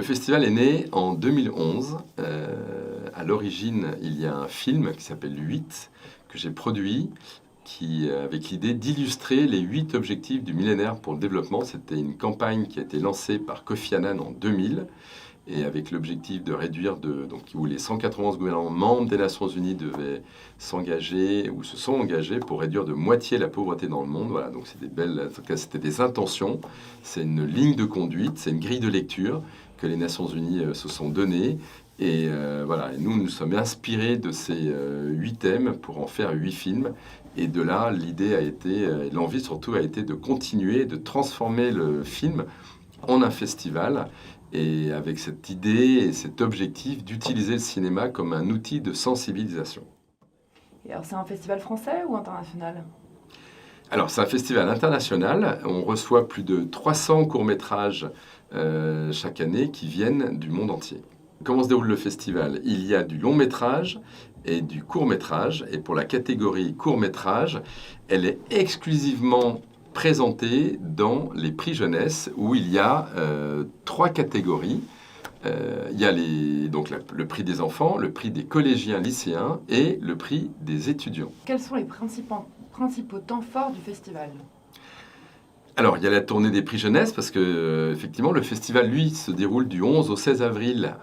Le festival est né en 2011. À l'origine, il y a un film qui s'appelle 8, que j'ai produit, avec l'idée d'illustrer les 8 objectifs du millénaire pour le développement. C'était une campagne qui a été lancée par Kofi Annan en 2000, et avec l'objectif de réduire, où les 191 gouvernements membres des Nations Unies devaient s'engager, ou se sont engagés, pour réduire de moitié la pauvreté dans le monde. Voilà, donc en tout cas, c'était des intentions, c'est une ligne de conduite, c'est une grille de lecture que les Nations Unies se sont données. Et voilà, et nous sommes inspirés de ces 8 thèmes pour en faire 8 films. Et de là, l'idée a été, et l'envie surtout a été de continuer, de transformer le film en un festival, et avec cette idée et cet objectif d'utiliser le cinéma comme un outil de sensibilisation. Et alors, c'est un festival français ou international ? Alors, c'est un festival international. On reçoit plus de 300 courts-métrages chaque année qui viennent du monde entier. Comment se déroule le festival ? Il y a du long-métrage et du court-métrage. Et pour la catégorie court-métrage, elle est exclusivement présentée dans les prix jeunesse, où il y a 3 catégories. Il y a le prix des enfants, le prix des collégiens lycéens et le prix des étudiants. Quels sont les principaux temps forts du festival ? Alors, il y a la tournée des prix jeunesse, parce que effectivement, le festival, lui, se déroule du 11 au 16 avril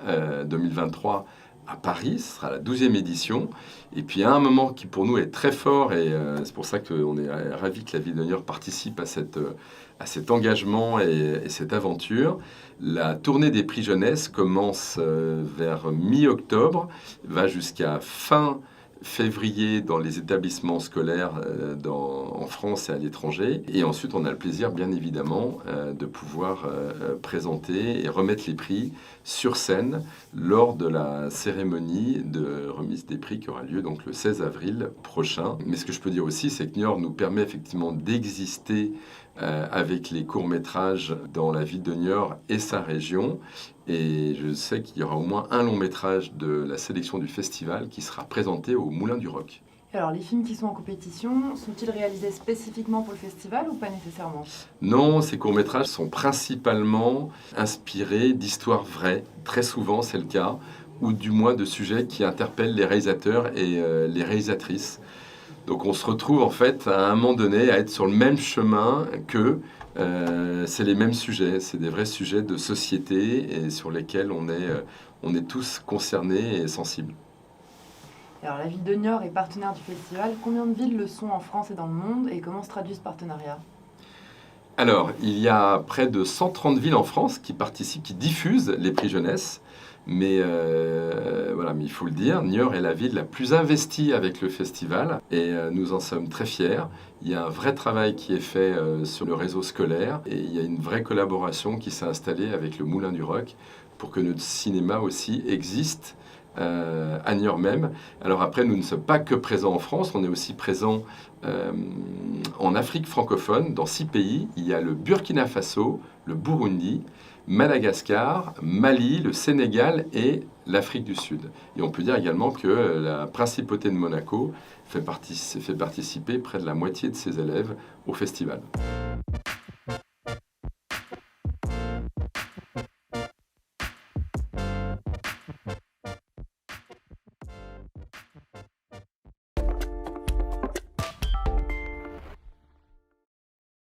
2023 à Paris. Ce sera la 12e édition. Et puis, il y a un moment qui, pour nous, est très fort, et c'est pour ça qu'on est ravis que la ville de Niort participe à cet engagement et cette aventure. La tournée des prix jeunesse commence vers mi-octobre, va jusqu'à fin février dans les établissements scolaires en France et à l'étranger. Et ensuite, on a le plaisir, bien évidemment, de pouvoir présenter et remettre les prix sur scène lors de la cérémonie de remise des prix qui aura lieu donc le 16 avril prochain. Mais ce que je peux dire aussi, c'est que Niort nous permet effectivement d'exister avec les courts-métrages dans la ville de Niort et sa région. Et je sais qu'il y aura au moins un long-métrage de la sélection du festival qui sera présenté au Moulin du Roc. Alors, les films qui sont en compétition, sont-ils réalisés spécifiquement pour le festival ou pas nécessairement ? Non, ces courts-métrages sont principalement inspirés d'histoires vraies. Très souvent, c'est le cas, ou du moins de sujets qui interpellent les réalisateurs et les réalisatrices. Donc on se retrouve en fait à un moment donné à être sur le même chemin qu'eux. C'est les mêmes sujets, c'est des vrais sujets de société et sur lesquels on est tous concernés et sensibles. Alors, la ville de Niort est partenaire du festival. Combien de villes le sont en France et dans le monde, et comment se traduit ce partenariat ? Alors, il y a près de 130 villes en France qui participent, qui diffusent les prix jeunesse. Mais voilà, mais il faut le dire, Niort est la ville la plus investie avec le festival et nous en sommes très fiers. Il y a un vrai travail qui est fait sur le réseau scolaire et il y a une vraie collaboration qui s'est installée avec le Moulin du Roc pour que notre cinéma aussi existe à Niort même. Alors après, nous ne sommes pas que présents en France, on est aussi présents en Afrique francophone, dans 6 pays. Il y a le Burkina Faso, le Burundi, Madagascar, Mali, le Sénégal et l'Afrique du Sud. Et on peut dire également que la principauté de Monaco fait participer près de la moitié de ses élèves au festival.